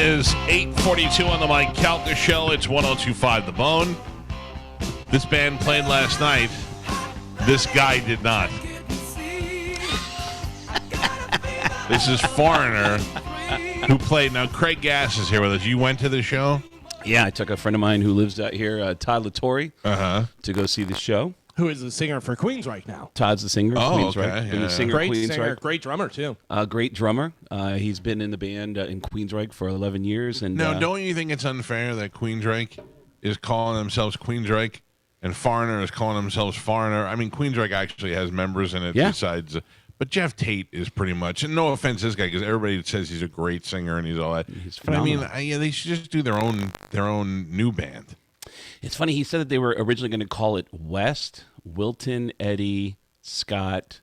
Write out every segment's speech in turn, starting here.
is 8:42 on the Mike Calta Show. It's 102.5 The Bone. This band played last night. This guy did not. This is Foreigner who played. Now, Craig Gass is here with us. You went to the show? Yeah, I took a friend of mine who lives out here, Todd Latore, to go see the show. Who is the singer for Queensryche now? Todd's the singer. Oh, Queensryche. okay. Been Yeah. the singer, Great Queensryche. singer, great drummer, too. Great drummer. He's been in the band in Queensryche for 11 years. And Now, don't you think it's unfair that Queensryche is calling themselves Queensryche and Foreigner is calling themselves Foreigner? I mean, Queensryche actually has members in it besides... But Jeff Tate is pretty much, and no offense to this guy, because everybody says he's a great singer and he's all that. He's but I mean, phenomenal. they should just do their own new band. It's funny. He said that they were originally going to call it West, Wilton, Eddie, Scott,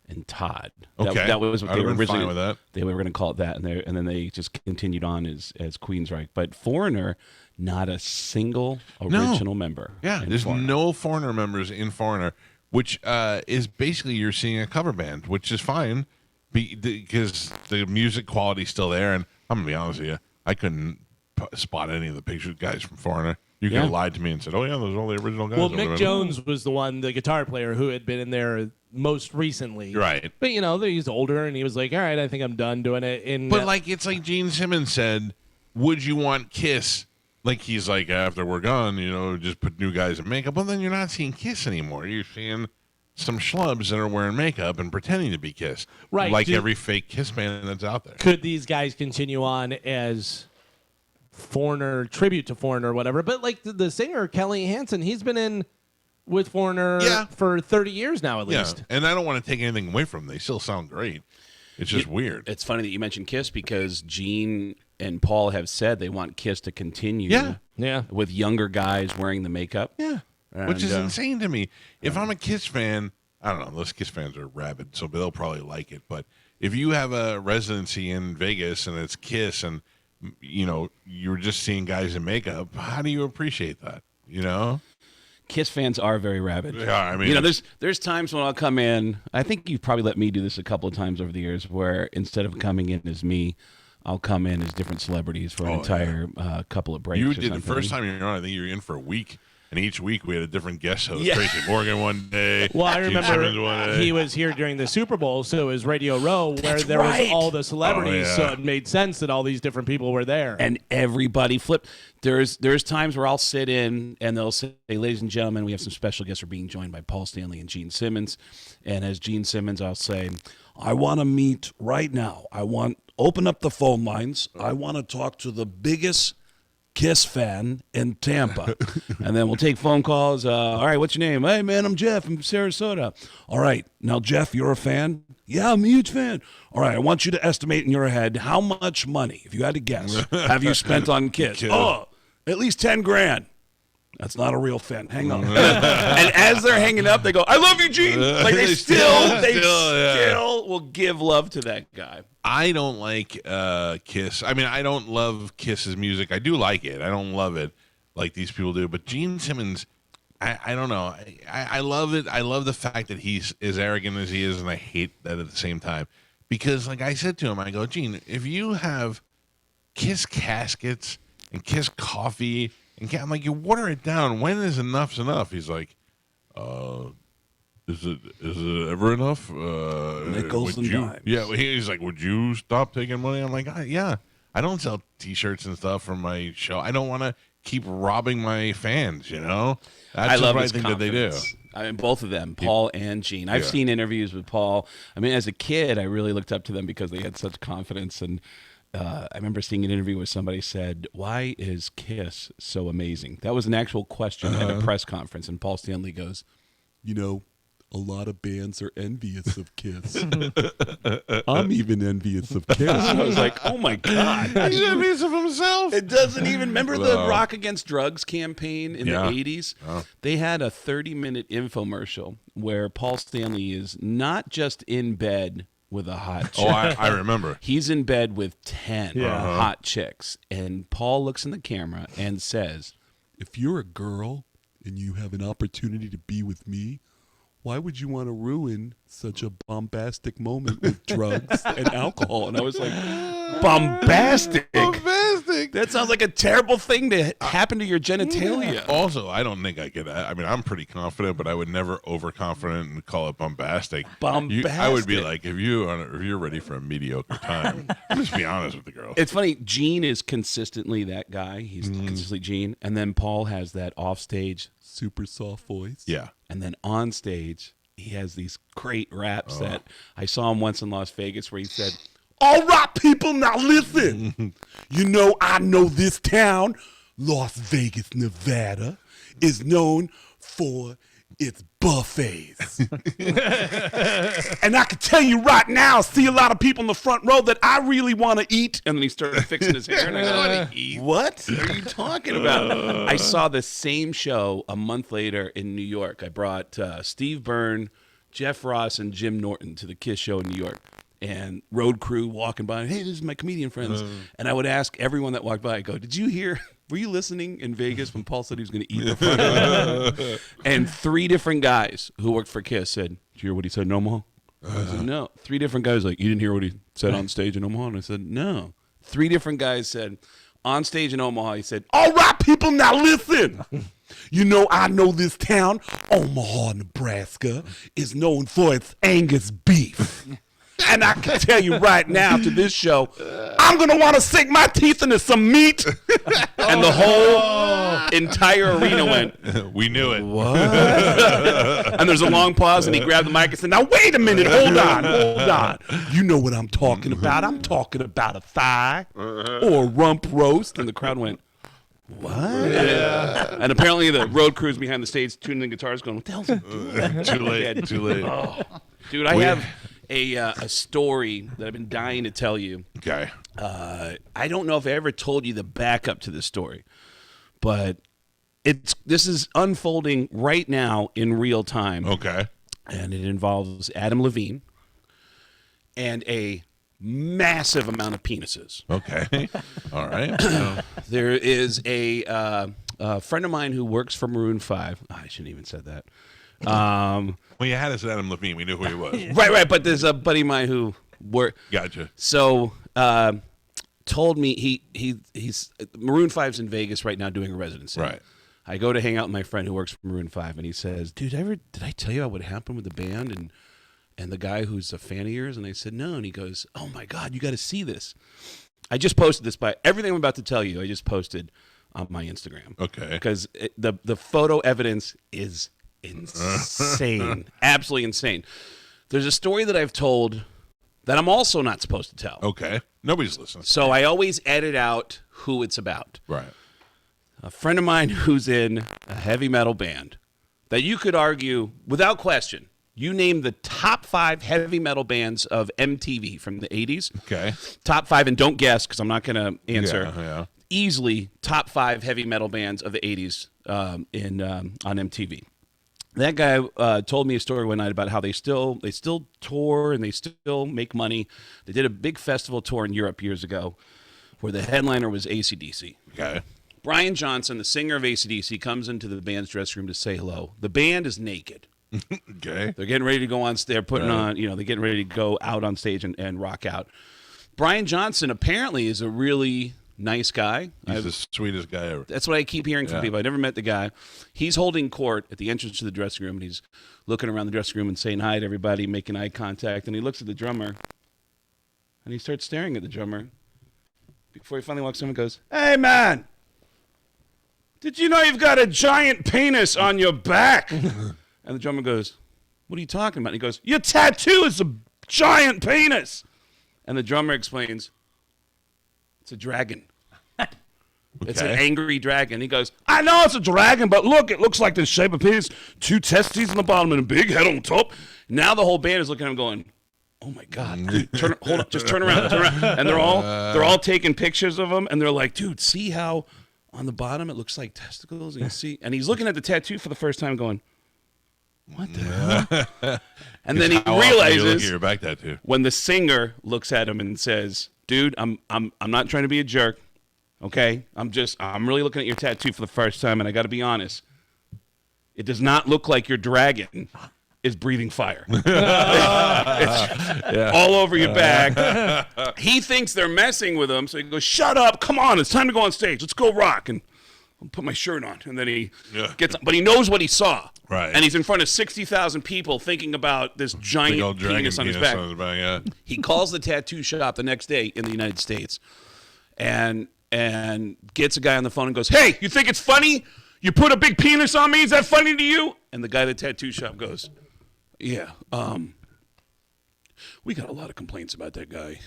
and Todd. Okay. That was what I'd they have were been originally. fine with that. They were going to call it that, and then they just continued on as Queensryche. But Foreigner, not a single original member. Yeah, in there's Foreigner. no Foreigner members in Foreigner, which is basically you're seeing a cover band, which is fine because the music quality's still there. And I'm going to be honest with you, I couldn't spot any of the picture guys from Foreigner. You could have lied to me and said, oh, yeah, those are all the original guys. Well, Mick Jones was the guitar player who had been in there most recently. Right. But, he's older, and he was like, all right, I think I'm done doing it. And, But, it's like Gene Simmons said, would you want Kiss? Like, he's like, after we're gone, just put new guys in makeup. Well, then you're not seeing Kiss anymore. You're seeing some schlubs that are wearing makeup and pretending to be Kiss. Right. Like every fake Kiss band that's out there. Could these guys continue on as Foreigner, tribute to Foreigner or whatever? But, the singer, Kelly Hansen, he's been in with Foreigner for 30 years now, at least. And I don't want to take anything away from them. They still sound great. It's just weird. It's funny that you mentioned Kiss because Gene and Paul have said they want Kiss to continue with younger guys wearing the makeup. Yeah. Which is insane to me. If I'm a Kiss fan, I don't know, those Kiss fans are rabid, so they'll probably like it. But if you have a residency in Vegas and it's Kiss and, you're just seeing guys in makeup, how do you appreciate that, Kiss fans are very rabid. Yeah, I mean, there's times when I'll come in. I think you've probably let me do this a couple of times over the years, where instead of coming in as me, I'll come in as different celebrities for an entire couple of breaks. You or did the something. first time you were on. I think you were in for a week, and each week we had a different guest host. Yeah. Tracy Morgan one day. Well, I Gene Simmons one remember day. he was here during the Super Bowl, so it was Radio Row, where there was all the celebrities, Oh, yeah. so it made sense that all these different people were there. And everybody flipped. There's times where I'll sit in and they'll say, ladies and gentlemen, we have some special guests. We're being joined by Paul Stanley and Gene Simmons. And as Gene Simmons, I'll say, I want to meet right now. Open up the phone lines. I want to talk to the biggest Kiss fan in Tampa. And then we'll take phone calls. All right, what's your name? Hey, man, I'm Jeff from Sarasota. All right, now, Jeff, you're a fan? Yeah, I'm a huge fan. All right, I want you to estimate in your head how much money, if you had to guess, have you spent on Kiss? Oh, at least 10 grand. That's not a real fan. Hang on. And as they're hanging up, they go, I love you, Gene. Like they still will give love to that guy. I don't like Kiss. I mean, I don't love Kiss's music. I do like it. I don't love it like these people do. But Gene Simmons, I don't know. I love it. I love the fact that he's as arrogant as he is, and I hate that at the same time. Because, like I said to him, I go, Gene, if you have Kiss caskets and Kiss coffee, I'm like, you water it down. When is enough's enough? He's like, is it ever enough? Nickels and dimes. Yeah, he's like, would you stop taking money? I'm like, yeah. I don't sell T-shirts and stuff from my show. I don't want to keep robbing my fans, That's I love what I his think that they do. confidence. I mean, both of them, Paul and Gene. I've seen interviews with Paul. I mean, as a kid, I really looked up to them because they had such confidence. And I remember seeing an interview where somebody said, why is Kiss so amazing? That was an actual question at a press conference. And Paul Stanley goes, a lot of bands are envious of Kiss. I'm even envious of Kiss. I was like, oh, my God. He's envious of himself. It doesn't even... Remember the Rock Against Drugs campaign in the 80s? Oh. They had a 30-minute infomercial where Paul Stanley is not just in bed with a hot chick. Oh, I remember. He's in bed with 10 hot chicks. And Paul looks in the camera and says, if you're a girl and you have an opportunity to be with me, why would you want to ruin such a bombastic moment with drugs and alcohol? And I was like, bombastic? disgusting. That sounds like a terrible thing to happen to your genitalia. Also, I don't think I could. I mean, I'm pretty confident, but I would never overconfident and call it bombastic. I would be like, if you're ready for a mediocre time, just be honest with the girl. It's funny. Gene is consistently that guy. He's consistently Gene, and then Paul has that offstage super soft voice. Yeah, and then on stage he has these great raps that I saw him once in Las Vegas where he said, "All right, people, now listen. You know, I know this town, Las Vegas, Nevada, is known for its buffets. And I can tell you right now, I see a lot of people in the front row that I really want to eat." And then he started fixing his hair. And I go, "What are you talking about?" I saw the same show a month later in New York. I brought Steve Byrne, Jeff Ross, and Jim Norton to the Kiss show in New York. And road crew walking by, "Hey, this is my comedian friends." And I would ask everyone that walked by, I go, "Did you hear, were you listening in Vegas when Paul said he was going to eat in the front row?" And 3 different guys who worked for Kiss said, "Did you hear what he said in Omaha?" I said, "No." 3 different guys like, "You didn't hear what he said on stage in Omaha?" And I said, "No." 3 different guys said, on stage in Omaha, he said, "All right, people, now listen. You know, I know this town, Omaha, Nebraska, is known for its Angus beef. And I can tell you right now, after this show, I'm going to want to sink my teeth into some meat." And the whole entire arena went, "We knew it." "What?" And there's a long pause, and he grabbed the mic and said, "Now, wait a minute. Hold on. You know what I'm talking about. I'm talking about a thigh or a rump roast." And the crowd went, "What?" And apparently the road crews behind the stage tuning the guitars going, "What the hell's he doing?" Too late. Oh. Dude, I have a story that I've been dying to tell you. Okay. I don't know if I ever told you the backup to this story, but this is unfolding right now in real time. Okay. And it involves Adam Levine and a massive amount of penises. Okay. All right. There is a friend of mine who works for Maroon 5. Oh, I shouldn't even said that. When you had us at Adam Levine, we knew who he was. Right. But there's a buddy of mine who Gotcha. So told me he's Maroon 5's in Vegas right now doing a residency. Right. I go to hang out with my friend who works for Maroon 5, and he says, "Dude, did I tell you about what happened with the band and the guy who's a fan of yours?" And I said, "No." And he goes, "Oh my God, you got to see this." I just posted this everything I'm about to tell you. I just posted on my Instagram. Okay. Because the photo evidence is insane, absolutely insane. There's a story that I've told that I'm also not supposed to tell. Okay. Nobody's listening. So I always edit out who it's about. Right. A friend of mine who's in a heavy metal band that you could argue, without question, you name the top 5 heavy metal bands of MTV from the 80s. Okay. Top 5, and don't guess because I'm not going to answer. Yeah. Easily top 5 heavy metal bands of the 80s on MTV. That guy told me a story one night about how they still tour and they still make money. They did a big festival tour in Europe years ago where the headliner was AC/DC. Okay. Brian Johnson, the singer of AC/DC, comes into the band's dressing room to say hello. The band is naked. Okay. They're getting ready to go on. They're putting on, they're getting ready to go out on stage and rock out. Brian Johnson apparently is a really nice guy. He's the sweetest guy ever. That's what I keep hearing from people. I never met the guy. He's holding court at the entrance to the dressing room, and he's looking around the dressing room and saying hi to everybody, making eye contact. And he looks at the drummer, and he starts staring at the drummer before he finally walks in and goes, "Hey, man, did you know you've got a giant penis on your back?" And the drummer goes, "What are you talking about?" And he goes, "Your tattoo is a giant penis." And the drummer explains, "It's a dragon. It's an angry dragon." He goes, "I know it's a dragon, but look, it looks like the shape of penis, 2 testes on the bottom and a big head on top." Now the whole band is looking at him going, "Oh my God, dude, hold up, just turn around. And they're all taking pictures of him, and they're like, "Dude, see how on the bottom it looks like testicles?" And he's looking at the tattoo for the first time going, "What the hell?" And then he realizes your back tattoo. When the singer looks at him and says, "Dude, I'm not trying to be a jerk. Okay? I'm really looking at your tattoo for the first time, and I got to be honest. It does not look like your dragon is breathing fire. It's all over your back. He thinks they're messing with him, so he goes, "Shut up! Come on, it's time to go on stage. Let's go rock." And I'll put my shirt on, and then he gets, but he knows what he saw, right? And he's in front of 60,000 people thinking about this giant penis on his back. He calls the tattoo shop the next day in the United States, and gets a guy on the phone and goes, "Hey, you think it's funny? You put a big penis on me? Is that funny to you?" And the guy at the tattoo shop goes, "Yeah, we got a lot of complaints about that guy.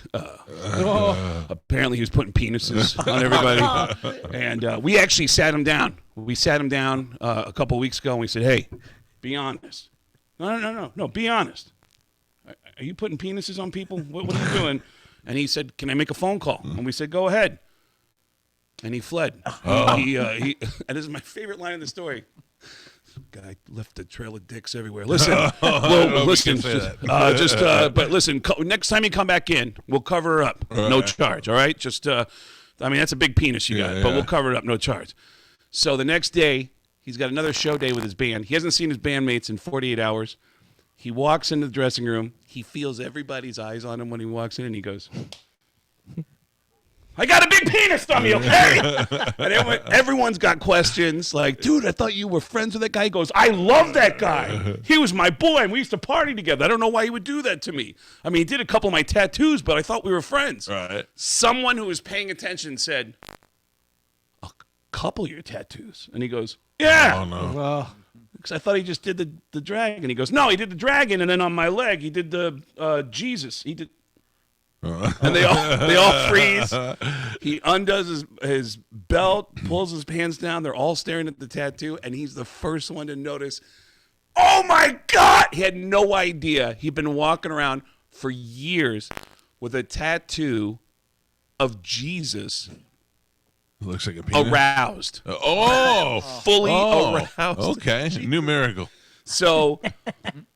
Apparently he was putting penises on everybody." And we actually sat him down. We sat him down a couple weeks ago, and we said, "Hey, be honest. No, be honest. Are you putting penises on people? What are you doing?" And he said, "Can I make a phone call?" And we said, "Go ahead." And he fled. He and this is my favorite line in the story. Guy left a trail of dicks everywhere. Listen, but listen. Next time you come back in, we'll cover her up. Right. No charge. All right. Just, I mean, that's a big penis you got, but we'll cover it up. No charge. So the next day, he's got another show day with his band. He hasn't seen his bandmates in 48 hours. He walks into the dressing room. He feels everybody's eyes on him when he walks in, and he goes, "I got a big penis on me, okay?" And everyone's got questions like, "Dude, I thought you were friends with that guy." He goes, "I love that guy. He was my boy, and we used to party together. I don't know why he would do that to me. I mean, he did a couple of my tattoos, but I thought we were friends." Right. Someone who was paying attention said, "A couple of your tattoos?" And he goes, "Yeah." Oh, no. Because I thought he just did the dragon. He goes, "No, he did the dragon, and then on my leg, he did the Jesus. He did." And they all freeze. He undoes his belt, pulls his pants down. They're all staring at the tattoo, and he's the first one to notice. Oh my God! He had no idea. He'd been walking around for years with a tattoo of Jesus. It looks like a penis. Aroused. Fully aroused. Okay, new miracle. So,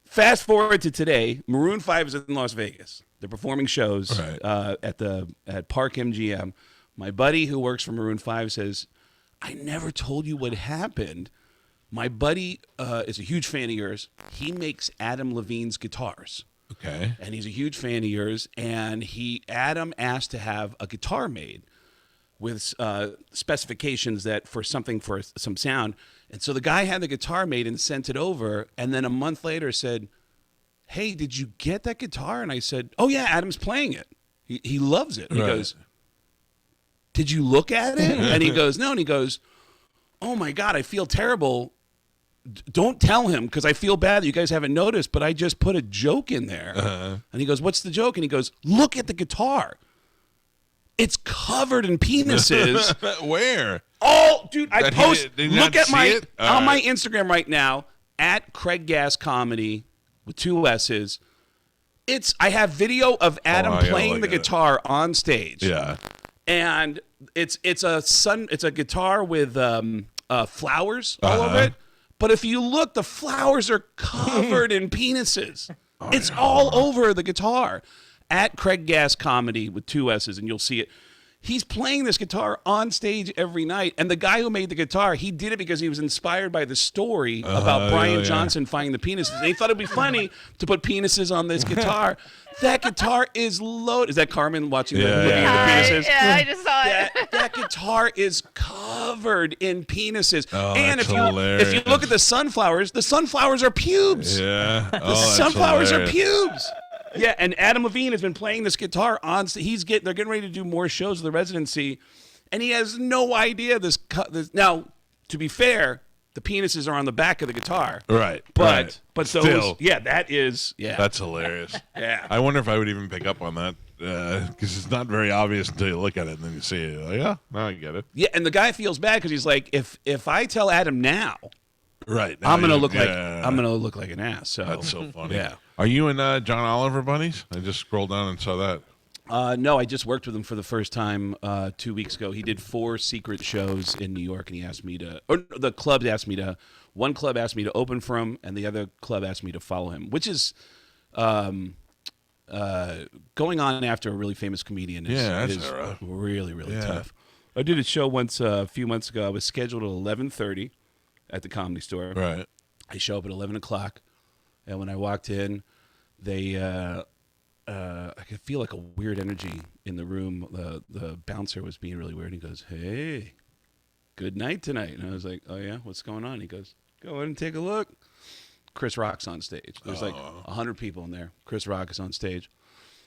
fast forward to today. Maroon 5 is in Las Vegas. They're performing shows at Park MGM. My buddy who works for Maroon 5 says, "I never told you what happened. My buddy is a huge fan of yours. He makes Adam Levine's guitars. Okay. And he's a huge fan of yours. And Adam asked to have a guitar made with specifications that for some sound. And so the guy had the guitar made and sent it over. And then a month later said, 'Hey, did you get that guitar?' And I said, 'Oh yeah, Adam's playing it. He loves it.' And he goes, 'Did you look at it?' And he goes, 'No.' And he goes, 'Oh my God, I feel terrible. Don't tell him because I feel bad that you guys haven't noticed, but I just put a joke in there.' And he goes, 'What's the joke?' And he goes, 'Look at the guitar. It's covered in penises.' Where? Oh, dude, I post. Look at on my right. Instagram right now at Craig Gass Comedy with 2 S's. I have video of Adam playing the guitar on stage. Yeah. And it's a guitar with flowers all over it. But if you look, the flowers are covered in penises. It's all over the guitar. At Craig Gass Comedy with 2 S's, and you'll see it. He's playing this guitar on stage every night. And the guy who made the guitar, he did it because he was inspired by the story about Brian Johnson finding the penises. And he thought it'd be funny to put penises on this guitar. That guitar is loaded. Is that Carmen watching looking at the penises? Yeah, I just saw it. That guitar is covered in penises. Oh, and that's if you look at the sunflowers are pubes. Yeah. The sunflowers are pubes. Yeah, and Adam Levine has been playing this guitar on. They're getting ready to do more shows of the residency, and he has no idea this. Now, to be fair, the penises are on the back of the guitar. Right. But Still, that is that's hilarious. Yeah. I wonder if I would even pick up on that because it's not very obvious until you look at it and then you see it. You're like, yeah, now I get it. Yeah, and the guy feels bad because he's like, if I tell Adam now. Right. I'm gonna look like an ass. So that's so funny. Yeah. Are you and John Oliver buddies? I just scrolled down and saw that. No, I just worked with him for the first time 2 weeks ago. He did 4 secret shows in New York, and he asked me to. Or the clubs asked me to. One club asked me to open for him, and the other club asked me to follow him, which is going on after a really famous comedian. Is really, really tough. I did a show once a few months ago. I was scheduled at 11:30 at the Comedy Store. Right. I show up at 11 o'clock, And when I walked in, they I could feel like a weird energy in the room. The bouncer was being really weird. He goes, "Hey, good night tonight." And I was like, "Oh yeah, what's going on?" He goes, "Go in and take a look." Chris Rock's on stage. There's like 100 people in there. Chris Rock is on stage.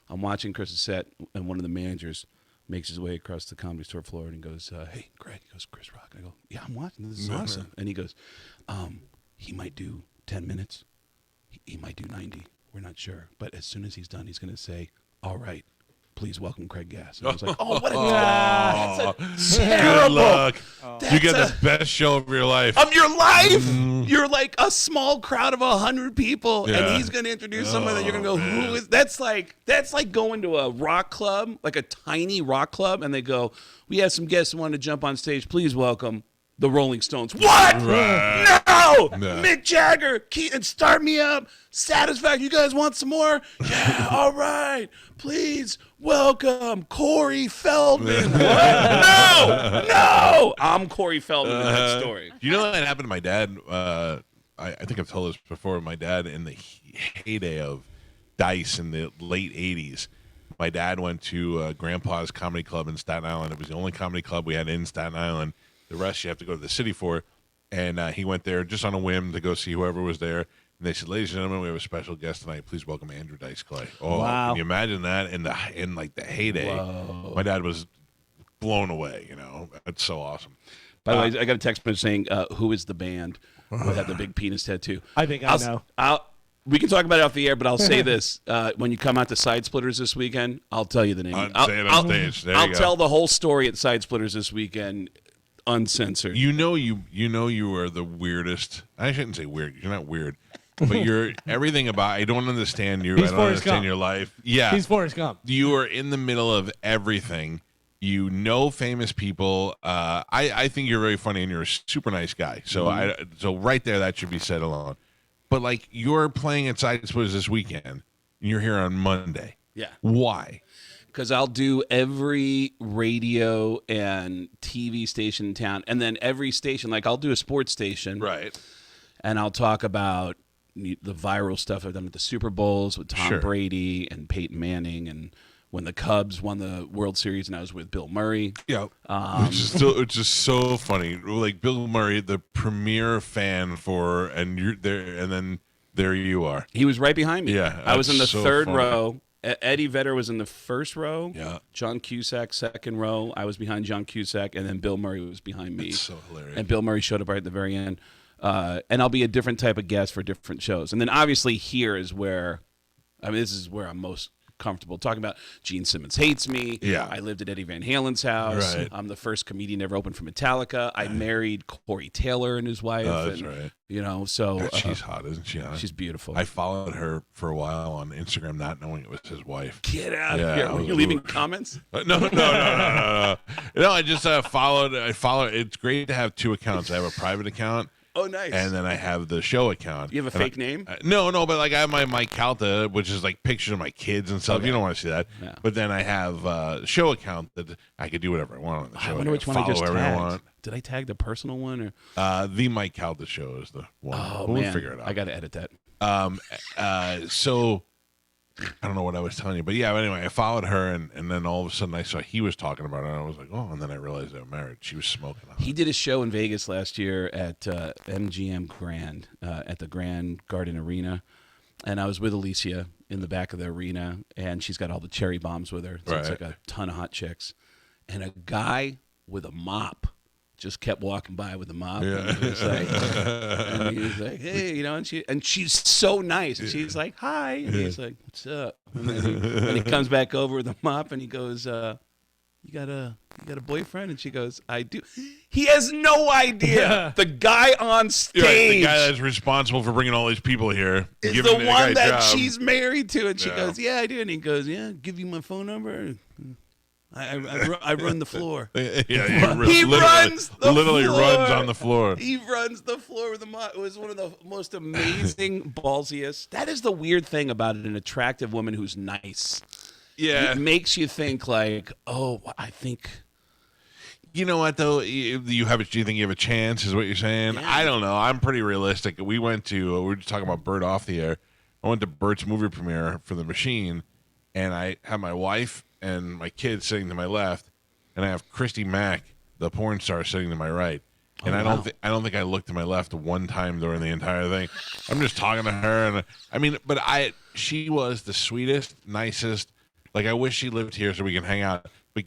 I'm watching Chris's set, and one of the managers makes his way across the Comedy Store floor, and he goes, "Hey, Greg." He goes, "Chris Rock." I go, "Yeah, I'm watching. This is awesome." And he goes, "He might do 10 minutes. He might do 90. We're not sure. But as soon as he's done, he's going to say, 'All right, please welcome Craig Gass.'" And I was like, "Oh, what a that's a terrible. Good luck. You get the best show of your life. Of your life, you're like a small crowd of 100 people, Yeah. and he's going to introduce someone that you're going to go, "Who is?" That's like going to a rock club, like a tiny rock club, and they go, "We have some guests who want to jump on stage. Please welcome the Rolling Stones." What? Right. No! No. Mick Jagger, Keaton, start me up. Satisfaction. You guys want some more? Yeah. All right. Please welcome Corey Feldman. What? No. I'm Corey Feldman in that story. You know what happened to my dad? I think I've told this before. My dad, in the heyday of Dice in the late 80s, my dad went to Grandpa's Comedy Club in Staten Island. It was the only comedy club we had in Staten Island. The rest you have to go to the city for. And he went there just on a whim to go see whoever was there. And they said, "Ladies and gentlemen, we have a special guest tonight. Please welcome Andrew Dice Clay." Oh, Wow. Can you imagine that in like the heyday? Whoa. My dad was blown away. You know, it's so awesome. By the way, I got a text message saying, "Who is the band who had the big penis tattoo?" I think I know. We can talk about it off the air, but I'll say this: when you come out to Side Splitters this weekend, I'll tell you the name. Say it on stage. There I'll you go. tell the whole story at Side Splitters this weekend, uncensored. You know you are the weirdest. I shouldn't say weird. You're not weird, but you're everything about. I don't understand you. He's I don't Forrest understand Gump. your life. Yeah, He's Forrest Gump. you are in the middle of everything. You know famous people. I think you're very funny and you're a super nice guy. So so right there that should be said alone. But like you're playing at Side Splitters this weekend. And you're here on Monday. Yeah. Why? Because I'll do every radio and TV station in town, and then every station, like I'll do a sports station, Right. and I'll talk about the viral stuff I've done at the Super Bowls with Tom Sure. Brady and Peyton Manning, and when the Cubs won the World Series, and I was with Bill Murray. Yeah. It's just so funny. Like Bill Murray, the premier fan for, and you're there, and then there you are. He was right behind me. Yeah, I was in the that's so third funny. row. Eddie Vedder was in the first row. Yeah. John Cusack, second row. I was behind John Cusack, and then Bill Murray was behind me. It's so hilarious. And Bill Murray showed up right at the very end. And I'll be a different type of guest for different shows. And then obviously here is where, this is where I'm most comfortable talking about. Gene Simmons hates me. Yeah. I lived at Eddie Van Halen's house. Right. I'm the first comedian ever opened for Metallica. I married Corey Taylor and his wife. Oh, that's and, right. You know, so She's hot, isn't she? Huh? she's beautiful. I followed her for a while on Instagram, not knowing it was his wife. Get out Yeah, of here. I Were was you leaving ooh. comments? No. No, I just followed. I followed. It's great to have two accounts. I have a private account, Oh, nice. and then I have the show account. You have a And fake name? No, but like I have my Mike Calta, which is like pictures of my kids and stuff. Okay. You don't want to see that. Yeah. But then I have a show account that I could do whatever I want on the show. I wonder which one I follow just whoever I tagged. want. Did I tag the personal one or? The Mike Calta show is the one. Oh we'll man, figure it out. I got to edit that. So I don't know what I was telling you, but yeah. Anyway, I followed her, and then all of a sudden I saw he was talking about it, and I was like, oh, and then I realized they were married. She was smoking on He it. did a show in Vegas last year at MGM Grand at the Grand Garden Arena, and I was with Alicia in the back of the arena, and she's got all the cherry bombs with her. So it's Right. like a ton of hot chicks, and a guy with a mop just kept walking by with a mop. Yeah. And he was like, hey, you know, and she's so nice. And she's like, hi. And he's like, what's up? And then he comes back over with a mop and he goes, you got a boyfriend? And she goes, I do. He has no idea. The guy on stage You're right, the guy that's responsible for bringing all these people here is giving the guy one a that job. she's married to. And she Yeah. goes, yeah, I do. And he goes, yeah, give you my phone number. I run the floor. Yeah, He literally- runs the literally floor. runs on the floor. He runs the floor with the mop. It was one of the most amazing, ballsiest. That is the weird thing about an attractive woman who's nice. Yeah, It makes you think like, oh, I think. you know what though? Do you think you have a chance? Is what you're saying? Yeah. I don't know. I'm pretty realistic. We were just talking about Bird off the air. I went to Bert's movie premiere for The Machine, and I have my wife and my kids sitting to my left, and I have Christy Mack, the porn star, sitting to my right. And I don't think I looked to my left one time during the entire thing. I'm just talking to her, and she was the sweetest, nicest. Like, I wish she lived here so we can hang out. But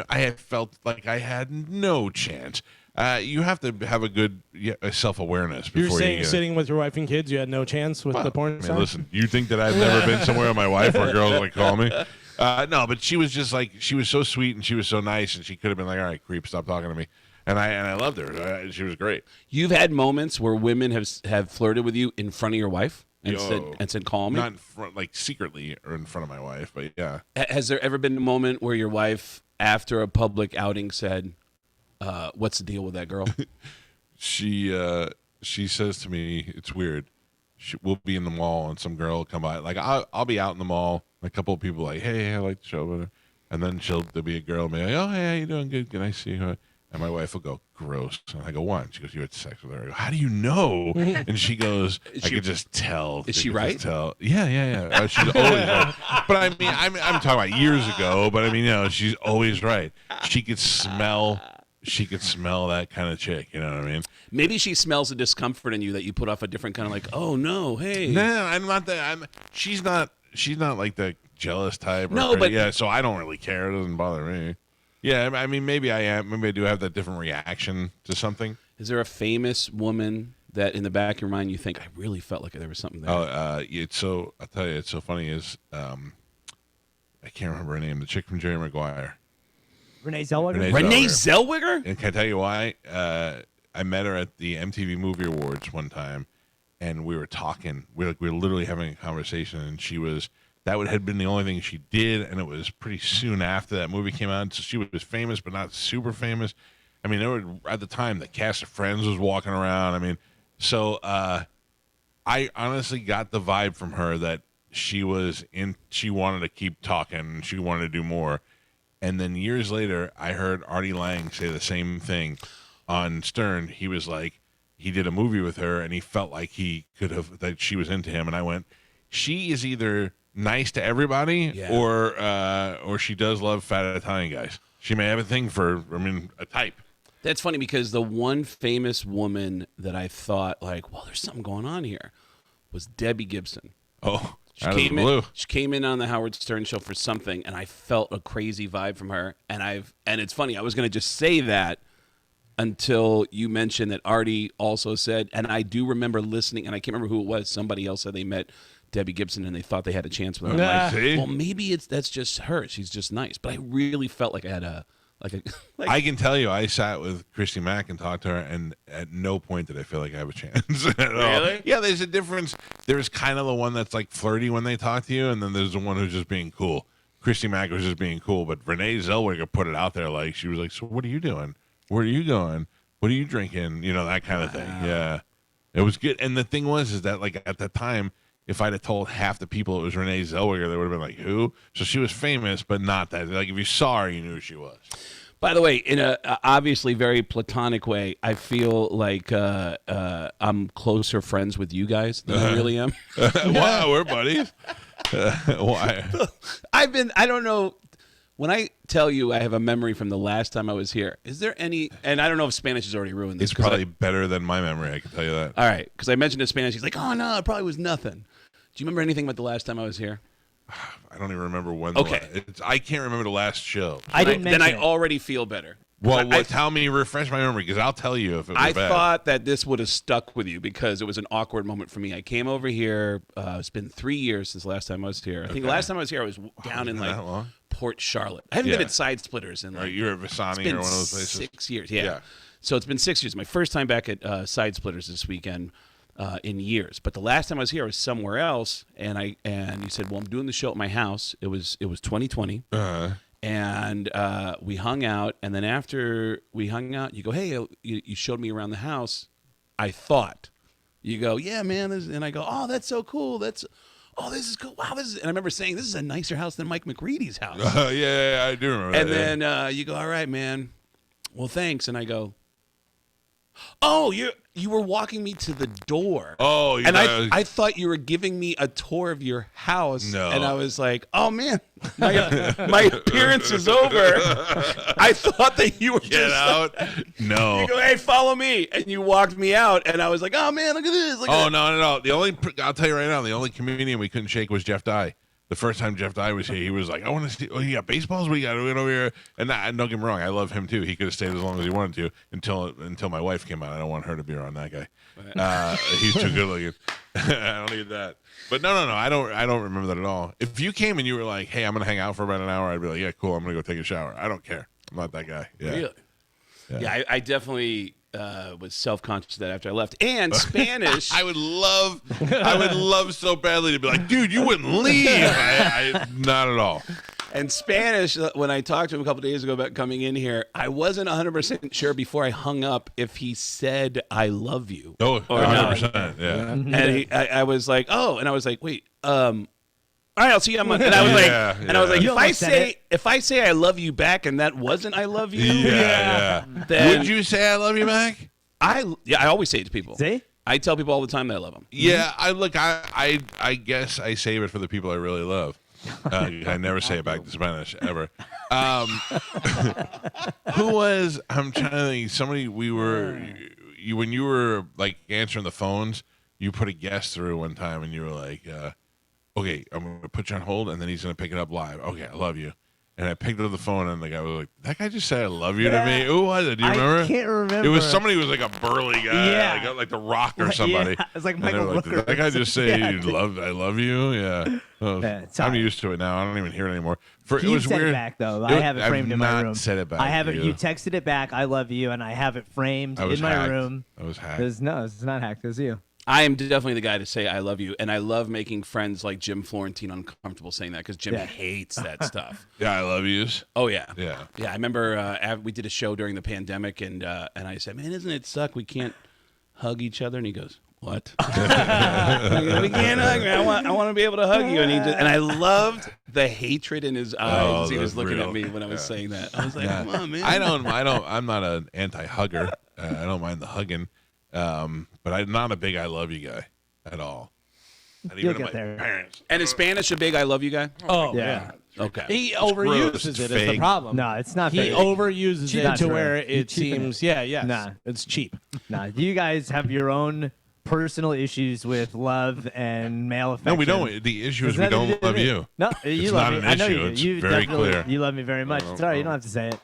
I had felt like I had no chance. You have to have a good self-awareness before You're saying sitting with your wife and kids, you had no chance with the porn star? Listen, you think that I've never been somewhere with my wife where girls like call me? No, but she was just like, she was so sweet and she was so nice, and she could have been like, all right, creep, stop talking to me. And I loved her. She was great. You've had moments where women have flirted with you in front of your wife and said, call me? Not in front, like secretly or in front of my wife, but yeah. Has there ever been a moment where your wife, after a public outing, said, what's the deal with that girl? She says to me, it's weird. We'll be in the mall and some girl will come by. Like, I'll be out in the mall. A couple of people like, hey, I like the show. And then there'll be a girl be like, oh, hey, how you doing? Good, nice to see you. And my wife will go, gross. And I go, what? And she goes, you had sex with her. I go, how do you know? And she goes, I could just tell. Is she right? Tell. Yeah. She's always right. But I mean, I'm talking about years ago, but I mean, she's always right. She could smell that kind of chick. You know what I mean? Maybe she smells the discomfort in you that you put off a different kind of like, oh, no, hey. No, I'm not that. She's not like the jealous type. So I don't really care. It doesn't bother me. Yeah, I mean, maybe I am. Maybe I do have that different reaction to something. Is there a famous woman that in the back of your mind you think, I really felt like there was something there? Oh, I'll tell you, it's so funny is, I can't remember her name, the chick from Jerry Maguire. Renee Zellweger? Renee Zellweger? And can I tell you why? I met her at the MTV Movie Awards one time, and we were talking. We were literally having a conversation, and that had been the only thing she did, and it was pretty soon after that movie came out. So she was famous, but not super famous. I mean, at the time, the cast of Friends was walking around. I mean, so I honestly got the vibe from her that she wanted to keep talking, she wanted to do more. And then years later, I heard Artie Lang say the same thing on Stern. He was like, he did a movie with her, and he felt like that she was into him. And I went, she is either nice to everybody, or she does love fat Italian guys. She may have a thing for, a type. That's funny because the one famous woman that I thought like, well, there's something going on here, was Debbie Gibson. Oh, she came in on the Howard Stern show for something, and I felt a crazy vibe from her. And it's funny, I was going to just say that until you mentioned that Artie also said, and I do remember listening, and I can't remember who it was. Somebody else said they met Debbie Gibson and they thought they had a chance with her. I'm like, well, maybe that's just her. She's just nice. But I really felt like I had I can tell you, I sat with Christy Mack and talked to her, and at no point did I feel like I have a chance at all. Really? Yeah, there's a difference. There's kind of the one that's like flirty when they talk to you, and then there's the one who's just being cool. Christy Mack was just being cool, but Renee Zellweger put it out there like, she was like, so what are you doing? Where are you going? What are you drinking? That kind of thing. Yeah. It was good. And the thing is that like at that time, if I'd have told half the people it was Renee Zellweger, they would have been like, who? So she was famous, but not that. Like, if you saw her, you knew who she was. By the way, in a obviously very platonic way, I feel like I'm closer friends with you guys than I really am. Wow, we're buddies. Why? I don't know. When I tell you I have a memory from the last time I was here, is there any, and I don't know if Spanish has already ruined this. It's probably better than my memory, I can tell you that. All right, because I mentioned in Spanish, he's like, oh, no, it probably was nothing. Do you remember anything about the last time I was here? I don't even remember when. Okay. I can't remember the last show. Then I already feel better. Well, tell me, refresh my memory, because I'll tell you if it was bad. I thought that this would have stuck with you because it was an awkward moment for me. I came over here. It's been 3 years since the last time I was here. I think the last time I was here, I was down in like Port Charlotte. I haven't been at Side Splitters in like. You're at Visani or one of those places. 6 years. Yeah. So it's been 6 years. My first time back at Side Splitters this weekend. In years, but the last time I was here, I was somewhere else, and you said, "Well, I'm doing the show at my house." It was 2020, and we hung out, and then after we hung out, you go, "Hey, you showed me around the house." I thought, you go, "Yeah, man," and I go, "Oh, that's so cool. This is cool. Wow, this is." And I remember saying, "This is a nicer house than Mike McReady's house." Yeah, I do remember. And then you go, "All right, man. Well, thanks," and I go, "Oh, you were walking me to the door. Oh, and I thought you were giving me a tour of your house. No. And I was like, oh man, my appearance is over. I thought that you were Get out. No. You go, hey, follow me, and you walked me out, and I was like, oh man, look at this. No. I'll tell you right now, the only comedian we couldn't shake was Jeff Dye. The first time Jeff Dye was here, he was like, I want to see, you got baseballs? We got to get over here. And don't get me wrong, I love him too. He could have stayed as long as he wanted to until my wife came out. I don't want her to be around that guy. He's too good looking. I don't need that. But no. I don't remember that at all. If you came and you were like, hey, I'm going to hang out for about an hour, I'd be like, yeah, cool. I'm going to go take a shower. I don't care. I'm not that guy. Yeah. Really? Yeah, I definitely was self-conscious that after I left. And Spanish. I would love so badly to be like, dude, you wouldn't leave. Not at all. And Spanish, when I talked to him a couple days ago about coming in here, I wasn't 100% sure before I hung up if he said, I love you. Oh, 100%. Yeah. And I was like, oh, and I was like, wait, all right, I'll see you on Monday. And I was I was like, if I say I love you back, and that wasn't I love you, then would you say I love you back? I always say it to people. See? I tell people all the time that I love them. Yeah, I guess I save it for the people I really love. I never say it back to Spanish ever. Who was? I'm trying to think. Somebody when you were like answering the phones, you put a guest through one time, and you were like. Okay, I'm going to put you on hold, and then he's going to pick it up live. Okay, I love you. And I picked up the phone, and the guy was like, that guy just said I love you to me? Who was it? Do you remember? I can't remember. It was somebody who was like a burly guy, like The Rock or somebody. Yeah, it's like And Michael like, Rooker. did that guy just say, Yeah, I love you? Yeah. I'm used to it now. I don't even hear it anymore. It You was said weird. it back, though. I have it framed in my room. I've not said it back. I have it. to You texted it back, I love you, and I have it framed I was in my hacked. room. I was hacked. It's not hacked. It was you. I am definitely the guy to say I love you, and I love making friends like Jim Florentine uncomfortable saying that because Jim hates that stuff. Yeah, I love yous. Oh yeah, Yeah. I remember we did a show during the pandemic, and I said, "Man, doesn't it suck? We can't hug each other." And he goes, "What? We can't hug. Man. I want to be able to hug you." And I loved the hatred in his eyes as he was looking at me when I was saying that. I was like, "Come on, man." I'm not an anti-hugger. I don't mind the hugging. But I'm not a big I love you guy at all. Not You'll even get my there. parents. And is Spanish a big I love you guy? Oh, Yeah. Okay. He gross, overuses it's it. Is the fake. problem? No, it's not. He fake. overuses it Not to true. where You're it cheaping seems. Yeah. Nah. It's cheap. Nah, you guys have your own personal issues with love and male affection. No, we don't. The issue is we There's nothing to don't do love with it. you. No, you It's love not me. an I know issue. you do. It's You very definitely- clear. You love me very much. It's all right. You don't have to say it.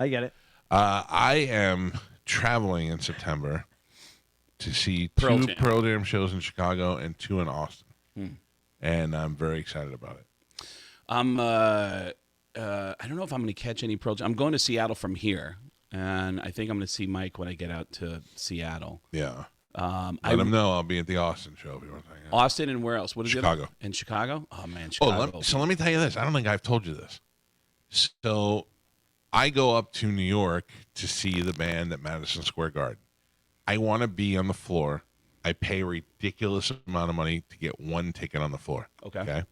I get it. I am traveling in September to see two Pearl Jam shows in Chicago and 2 in Austin. And I'm very excited about it. I don't know if I'm going to catch any Pearl Jam. I'm going to Seattle from here, and I think I'm going to see Mike when I get out to Seattle. Yeah. Let him know I'll be at the Austin show if you want to hang out. Austin and where else? What is Chicago. it? In Chicago? Oh man, Chicago. So let me tell you this. I don't think I've told you this. So I go up to New York to see the band at Madison Square Garden. I want to be on the floor. I pay a ridiculous amount of money to get one ticket on the floor. Okay.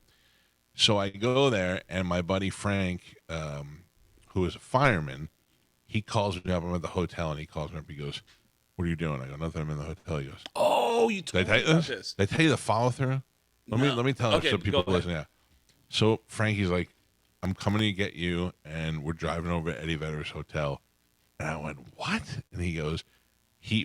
So I go there, and my buddy Frank, who is a fireman, he calls me up. I'm at the hotel, and he calls me up. He goes, "What are you doing?" I go, "Nothing. I'm in the hotel." He goes, Oh, you told Did I me tell you about this? this. Did I tell you the follow through? Let me tell Okay, so people go ahead. listen. Yeah. So Frankie's like, I'm coming to get you, and we're driving over to Eddie Vedder's hotel. And I went, what? And he goes,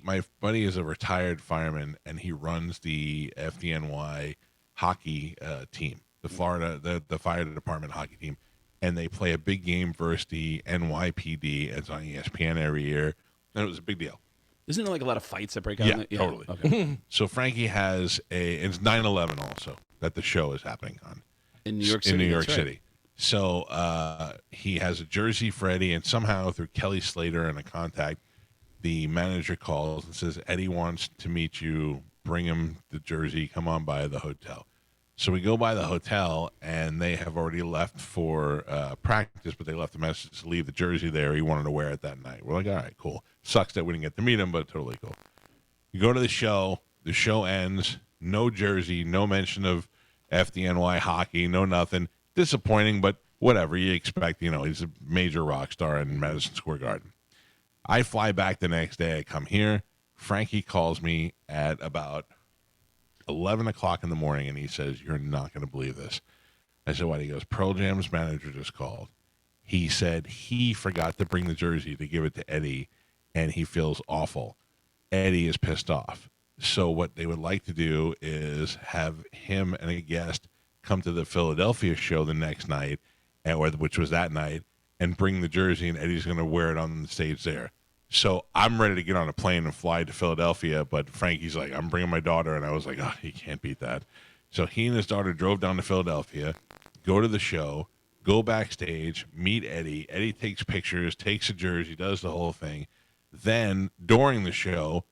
my buddy is a retired fireman, and he runs the FDNY hockey team, the Florida, the fire department hockey team. And they play a big game versus the NYPD. It's on ESPN every year. And it was a big deal. Isn't there like a lot of fights that break out? Yeah, in it? totally. Okay. So Frankie has it's 9/11 also that the show is happening on. In New York City. In New York that's right. City. So he has a jersey for Eddie, and somehow through Kelly Slater and a contact, the manager calls and says, Eddie wants to meet you. Bring him the jersey. Come on by the hotel. So we go by the hotel, and they have already left for practice, but they left a message to leave the jersey there. He wanted to wear it that night. We're like, all right, cool. Sucks that we didn't get to meet him, but totally cool. You go to the show. The show ends. No jersey. No mention of FDNY hockey. No nothing. Disappointing, but whatever. You expect, he's a major rock star in Madison Square Garden. I fly back the next day. I come here. Frankie calls me at about 11 o'clock in the morning, and he says, "You're not going to believe this." I said, "What?" He goes, "Pearl Jam's manager just called. He said he forgot to bring the jersey to give it to Eddie, and he feels awful. Eddie is pissed off. So what they would like to do is have him and a guest come to the Philadelphia show the next night, which was that night, and bring the jersey, and Eddie's going to wear it on the stage there." So I'm ready to get on a plane and fly to Philadelphia, but Frankie's like, "I'm bringing my daughter," and I was like, "Oh, he can't beat that." So he and his daughter drove down to Philadelphia, go to the show, go backstage, meet Eddie. Eddie takes pictures, takes a jersey, does the whole thing. Then, during the show,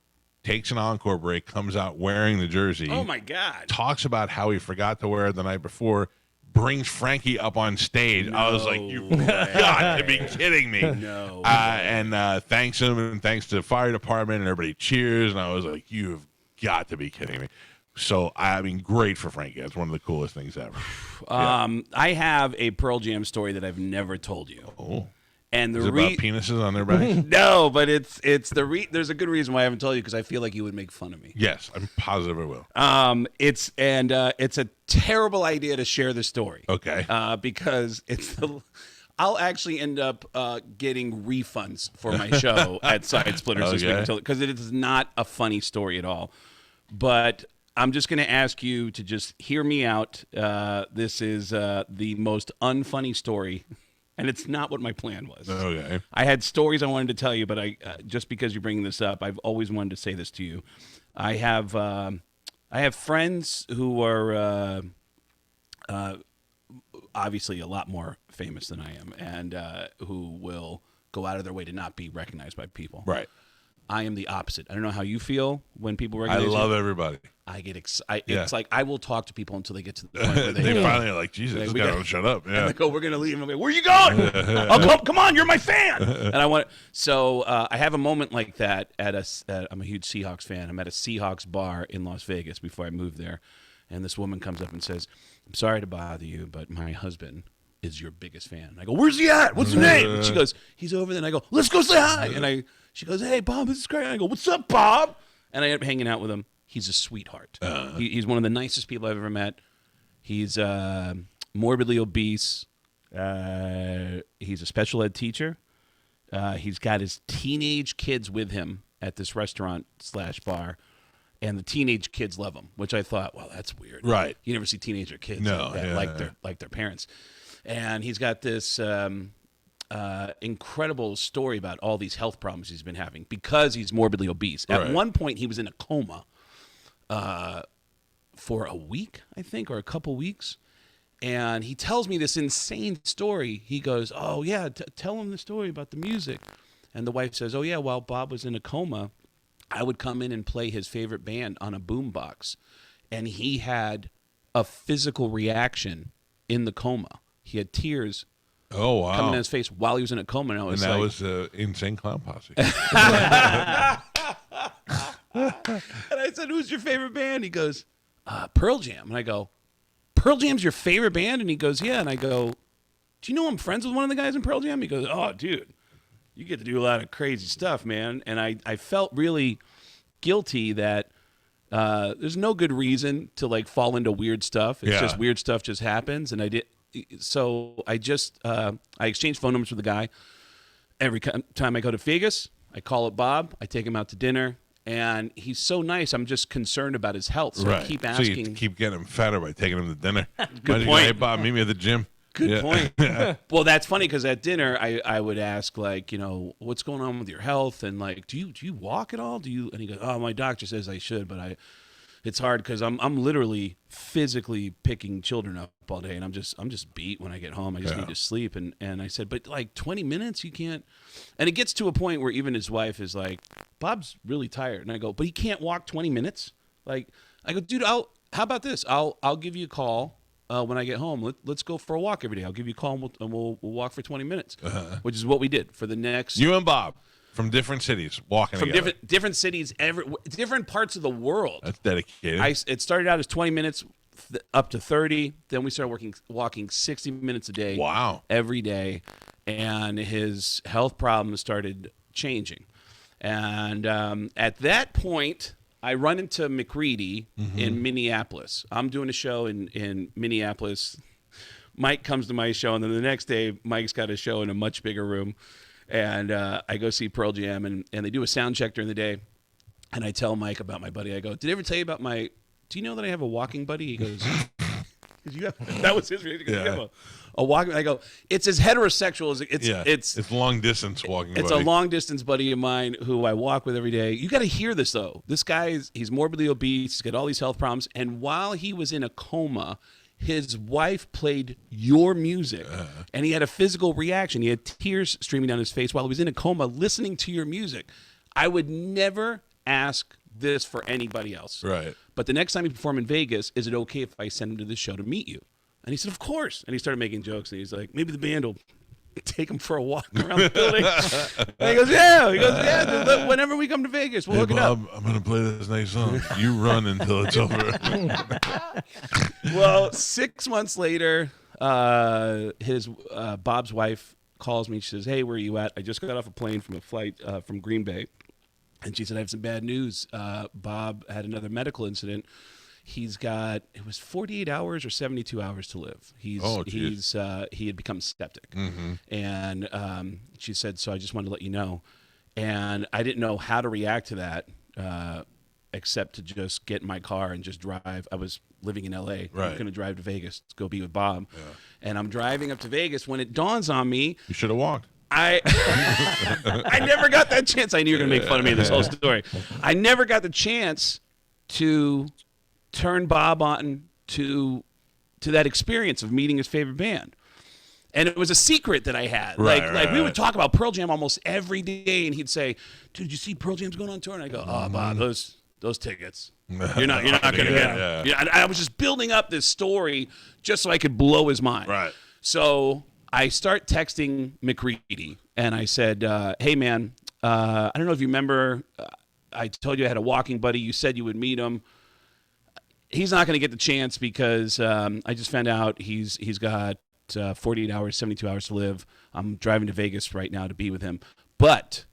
takes an encore break, comes out wearing the jersey. Oh, my God. Talks about how he forgot to wear it the night before, brings Frankie up on stage. I was like, "You've got to be kidding me." No. And thanks him, and thanks to the fire department, and everybody cheers. And I was like, "You've got to be kidding me." So, I mean, great for Frankie. That's one of the coolest things ever. I have a Pearl Jam story that I've never told you. Oh. And Is it about penises on their backs? No, but it's there's a good reason why I haven't told you, because I feel like you would make fun of me. Yes, I'm positive it will. It's a terrible idea to share the story. Okay. Because I'll actually end up getting refunds for my show at Side Splitters this week, because it is not a funny story at all. But I'm just going to ask you to just hear me out. This is the most unfunny story. And it's not what my plan was. Okay. I had stories I wanted to tell you, but just because you're bringing this up, I've always wanted to say this to you. I have friends who are obviously a lot more famous than I am, and who will go out of their way to not be recognized by people. Right. I am the opposite. I don't know how you feel when people recognize you. I love everybody. I get excited. It's like I will talk to people until they get to the point where they finally are like, "Jesus, this guy don't shut up." Yeah. And they go, "We're gonna leave." And I'm like, "Where are you going?" "Oh, come on, you're my fan." And I want. So I have a moment like that I'm a huge Seahawks fan. I'm at a Seahawks bar in Las Vegas before I moved there, and this woman comes up and says, "I'm sorry to bother you, but my husband is your biggest fan." And I go, "Where's he at? What's his name?" And she goes, "He's over there." And I go, "Let's go say hi." And she goes, "Hey, Bob, this is great." And I go, "What's up, Bob?" And I end up hanging out with him. He's a sweetheart. He's one of the nicest people I've ever met. He's morbidly obese. He's a special ed teacher. He's got his teenage kids with him at this restaurant/bar. And the teenage kids love him, which I thought, well, that's weird. Right. You never see teenager kids like their parents. And he's got this incredible story about all these health problems he's been having because he's morbidly obese. At one point, he was in a coma for a week, I think, or a couple weeks. And he tells me this insane story. He goes, "Oh, yeah, tell him the story about the music." And the wife says, "Oh, yeah, while Bob was in a coma, I would come in and play his favorite band on a boombox." And he had a physical reaction in the coma. He had tears coming in his face while he was in a coma. And that was Insane Clown Posse. And I said, "Who's your favorite band?" He goes, "Pearl Jam." And I go, "Pearl Jam's your favorite band?" And he goes, "Yeah." And I go, "Do you know I'm friends with one of the guys in Pearl Jam?" He goes, "Oh, dude, you get to do a lot of crazy stuff, man." And I felt really guilty that there's no good reason to like fall into weird stuff. It's just weird stuff just happens. And I did. So I just I exchanged phone numbers with the guy. Every time I go to Vegas, I call up Bob. I take him out to dinner. And he's so nice. I'm just concerned about his health. So I keep asking. So you keep getting him fatter by taking him to dinner. Good point. "Hey, Bob, meet me at the gym." Good point. Well, that's funny because at dinner, I would ask, like, you know, "What's going on with your health?" And like, do you walk at all? And he goes, "Oh, my doctor says I should, but it's hard because I'm literally physically picking children up all day, and I'm just beat when I get home. I just need to sleep." And I said, "But like 20 minutes, you can't." And it gets to a point where even his wife is like, "Bob's really tired." And I go, "But he can't walk 20 minutes." Like, I go, "Dude, how about this? I'll give you a call when I get home. Let's go for a walk every day. I'll give you a call and we'll walk for 20 minutes, which is what we did for the next. You and Bob. From different cities, walking from together. different cities, different parts of the world. That's dedicated. It started out as 20 minutes, up to 30. Then we started walking 60 minutes a day. Wow. Every day, and his health problems started changing. And at that point, I run into McReady in Minneapolis. I'm doing a show in Minneapolis. Mike comes to my show, and then the next day, Mike's got a show in a much bigger room. And I go see Pearl Jam, and they do a sound check during the day. And I tell Mike about my buddy. I go, did I ever tell you about do you know that I have a walking buddy? He goes, that was his reaction. You have a walking. I go, it's as heterosexual as it's long distance walking. It's buddy. a long distance buddy of mine who I walk with every day. You got to hear this though. This guy he's morbidly obese. He's got all these health problems. And while he was in a coma, his wife played your music, and he had a physical reaction. He had tears streaming down his face while he was in a coma, listening to your music. I would never ask this for anybody else. Right. But the next time you perform in Vegas, is it okay if I send him to the show to meet you? And he said, of course. And he started making jokes, and he's like, maybe the band will take him for a walk around the building. And he goes, yeah. Whenever we come to Vegas, we'll hook it up. I'm going to play this next song. You run until it's over. Well, 6 months later, his Bob's wife calls me. She says, hey, where are you at? I just got off a plane from a flight from Green Bay. And she said, I have some bad news. Bob had another medical incident. He's got, it was 48 hours or 72 hours to live. He had become septic. And she said, so I just wanted to let you know. And I didn't know how to react to that except to just get in my car and just drive. I was living in L.A. Right. I'm going to drive to Vegas to go be with Bob. Yeah. And I'm driving up to Vegas when it dawns on me. You should have walked. I never got that chance. I knew you were going to make fun of me in this whole story. I never got the chance to turn Bob on to that experience of meeting his favorite band. And it was a secret that I had. Like we would talk about Pearl Jam almost every day, and he'd say, dude, you see Pearl Jam's going on tour? And I go, oh, Bob, those tickets. You're not going to get them. Yeah. I was just building up this story just so I could blow his mind. Right. So I start texting McReady, and I said, hey, man, I don't know if you remember, I told you I had a walking buddy. You said you would meet him. He's not going to get the chance because I just found out he's got 48 hours, 72 hours to live. I'm driving to Vegas right now to be with him. But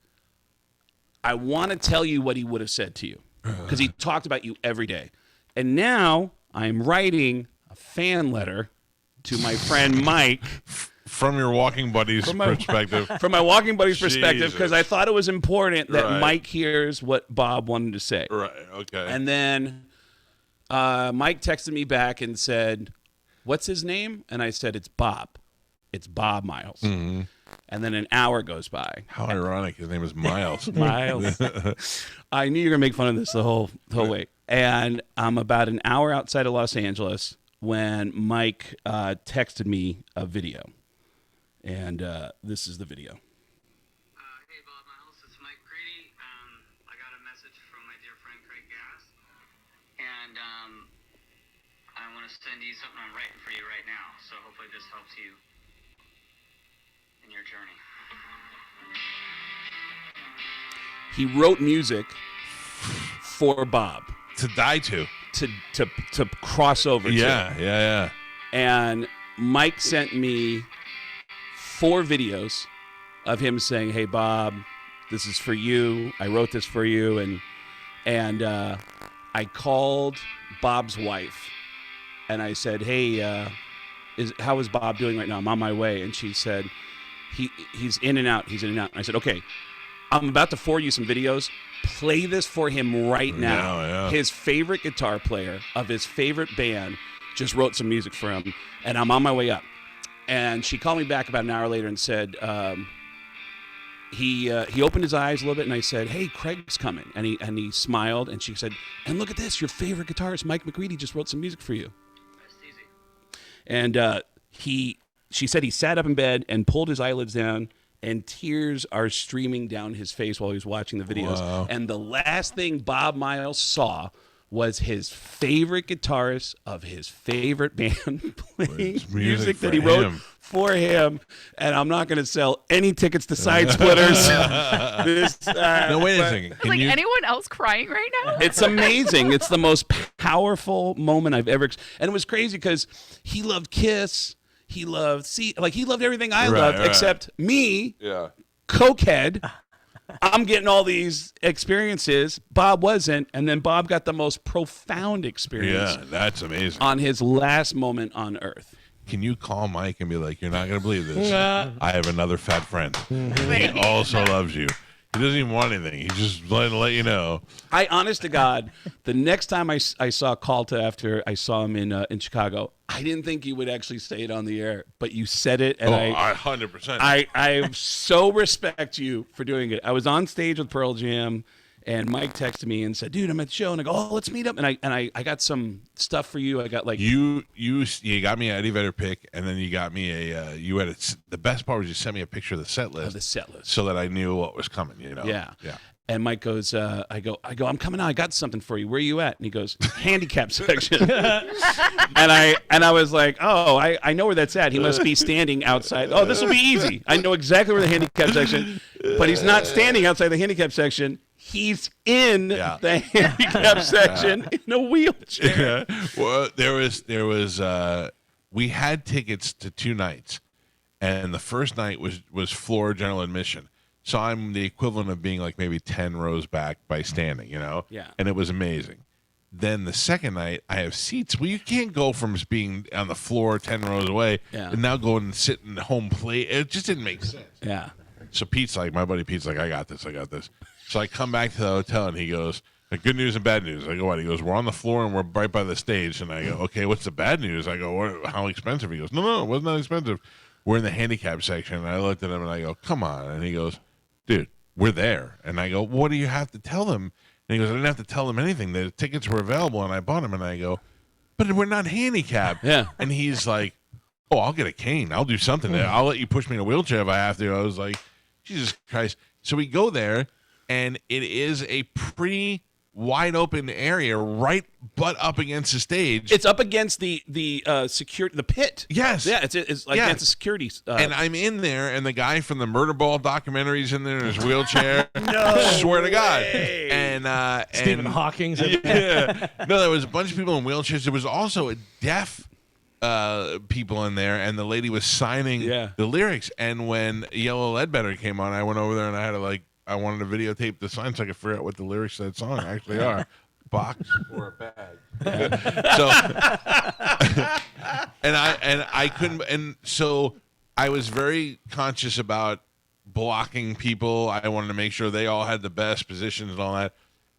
I want to tell you what he would have said to you because he talked about you every day. And now I'm writing a fan letter to my friend Mike. From your walking buddy's perspective. From my walking buddy's perspective, because I thought it was important that Mike hears what Bob wanted to say. Right, okay. And then Mike texted me back and said, what's his name? And I said, it's Bob. It's Bob Miles. Mm-hmm. And then an hour goes by. How ironic. His name is Miles. Miles. I knew you were going to make fun of this the whole way. And I'm about an hour outside of Los Angeles when Mike texted me a video. And this is the video. Hey, Bob Miles, it's Mike Grady. I got a message from my dear friend Craig Gass. And I want to send you something I'm writing for you right now. So hopefully this helps you in your journey. He wrote music for Bob. To die to. To cross over to. Yeah. And Mike sent me 4 videos of him saying, hey, Bob, this is for you. I wrote this for you. And I called Bob's wife, and I said, hey, how is Bob doing right now? I'm on my way. And she said, he's in and out. He's in and out. And I said, okay, I'm about to forward you some videos. Play this for him right now. Yeah. His favorite guitar player of his favorite band just wrote some music for him, and I'm on my way up. And she called me back about an hour later and said, he opened his eyes a little bit, and I said, hey, Craig's coming. And he smiled, and she said, and look at this, your favorite guitarist, Mike McReady, just wrote some music for you. That's easy. And she said he sat up in bed and pulled his eyelids down, and tears are streaming down his face while he was watching the videos. Wow. And the last thing Bob Miles saw was his favorite guitarist of his favorite band playing music that he wrote for him. And I'm not going to sell any tickets to Side Splitters. No, wait a second. Is anyone else crying right now? It's amazing. It's the most powerful moment I've ever. And it was crazy because he loved Kiss. He loved he loved everything I loved except me, cokehead, I'm getting all these experiences. Bob wasn't, and then Bob got the most profound experience. Yeah, that's amazing. On his last moment on Earth. Can you call Mike and be like, you're not going to believe this. I have another fat friend. He also loves you. He doesn't even want anything. He's just letting to let you know. I, honest to God, the next time I saw Calta after I saw him in Chicago, I didn't think you would actually say it on the air, but you said it, and I 100%. I so respect you for doing it. I was on stage with Pearl Jam, and Mike texted me and said, "Dude, I'm at the show," and I go, "Oh, let's meet up." And I got some stuff for you. I got like you got me an Eddie Vedder pick, and then you got me the best part was you sent me a picture of the set list, so that I knew what was coming. You know. Yeah. Yeah. And Mike goes, I go, I'm coming out. I got something for you. Where are you at? And he goes, handicap section. and I was like, oh, I know where that's at. He must be standing outside. Oh, this will be easy. I know exactly where the handicap section. But he's not standing outside the handicap section. He's in the handicap section in a wheelchair. Yeah. Well, there was we had tickets to 2 nights, and the first night was floor general admission. So I'm the equivalent of being like maybe 10 rows back by standing, you know? Yeah. And it was amazing. Then the second night, I have seats. Well, you can't go from just being on the floor 10 rows away and now go and sit in home plate. It just didn't make sense. Yeah. So my buddy Pete's like, I got this. So I come back to the hotel, and he goes, good news and bad news. I go, what? He goes, we're on the floor, and we're right by the stage. And I go, okay, what's the bad news? I go, how expensive? He goes, no, it wasn't that expensive. We're in the handicap section. And I looked at him, and I go, come on. And he goes, dude, we're there. And I go, what do you have to tell them? And he goes, I didn't have to tell them anything. The tickets were available, and I bought them. And I go, but we're not handicapped. Yeah. And he's like, oh, I'll get a cane. I'll do something. I'll let you push me in a wheelchair if I have to. I was like, Jesus Christ. So we go there, and it is a pretty wide open area, right butt up against the stage. It's up against the security, the pit. Yes. Yeah, it's like against the security. And I'm in there, and the guy from the Murder Ball documentary's in there in his wheelchair. No, swear to God. And Stephen Hawking's in yeah. No, there was a bunch of people in wheelchairs. There was also a deaf people in there, and the lady was signing the lyrics. And when Yellow Ledbetter came on, I went over there, and I had to I wanted to videotape the sign so I could figure out what the lyrics of that song actually are. Box or a bag. So, and I couldn't, and so I was very conscious about blocking people. I wanted to make sure they all had the best positions and all that.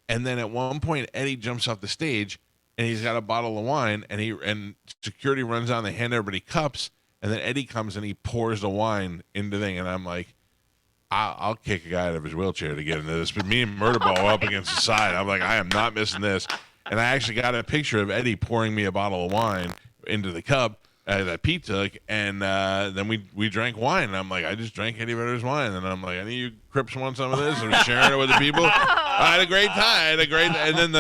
And then at one point, Eddie jumps off the stage, and he's got a bottle of wine, and security runs down, they hand everybody cups, and then Eddie comes and he pours the wine into the thing, and I'm like, I'll kick a guy out of his wheelchair to get into this. But me and Murderball are up against the side. I'm like, I am not missing this. And I actually got a picture of Eddie pouring me a bottle of wine into the cup that Pete took. And then we drank wine. And I'm like, I just drank Eddie Vedder's wine. And I'm like, any of you Crips want some of this? And sharing it with the people. I had a great time. And then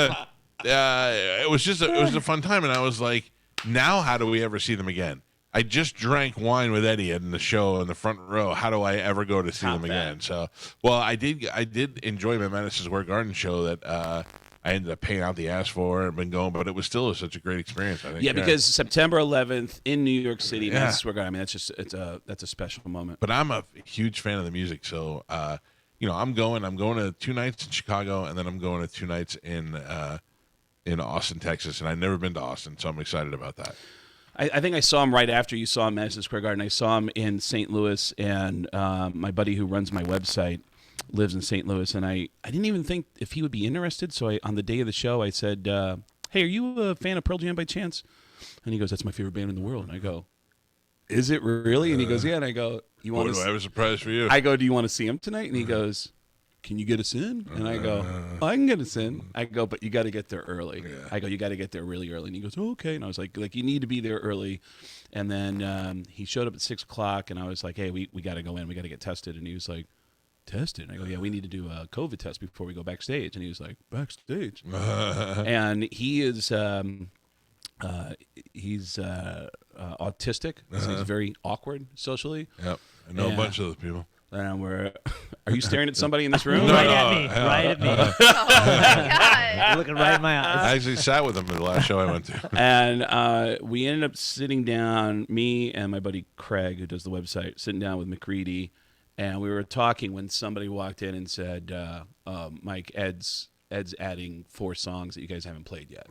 it was a fun time. And I was like, now how do we ever see them again? I just drank wine with Eddie in the show in the front row. How do I ever go to see them again? So, well, I did enjoy my Madison Square Garden show that I ended up paying out the ass for and been going, but it was still such a great experience. I think. Yeah, because September 11th in New York City, Madison Square Garden. I mean, that's a special moment. But I'm a huge fan of the music, so I'm going to 2 nights in Chicago, and then I'm going to 2 nights in Austin, Texas, and I've never been to Austin, so I'm excited about that. I think I saw him right after you saw him at Madison Square Garden. I saw him in St. Louis, and my buddy who runs my website lives in St. Louis, and I didn't even think if he would be interested. So on the day of the show, I said, hey, are you a fan of Pearl Jam by chance? And he goes, that's my favorite band in the world. And I go, is it really? And he goes, yeah. And I go, you want to? Do I have a surprise for you? I go, do you want to see him tonight? And he goes, can you get us in? And I go, I can get us in. I go, but you got to get there early. Yeah. I go, you got to get there really early. And he goes, oh, okay. And I was like, you need to be there early. And then he showed up at 6 o'clock, and I was like, hey, we got to go in. We got to get tested. And he was like, tested? And I go, yeah, we need to do a COVID test before we go backstage. And he was like, backstage? And he is autistic. So he's very awkward socially. Yep. I know a bunch of those people. And are you staring at somebody in this room? Right at me. Oh my God. You're looking right in my eyes. I actually sat with him at the last show I went to. And we ended up sitting down, me and my buddy Craig, who does the website, sitting down with McCready and we were talking when somebody walked in and said, "Mike, Ed's adding 4 songs that you guys haven't played yet.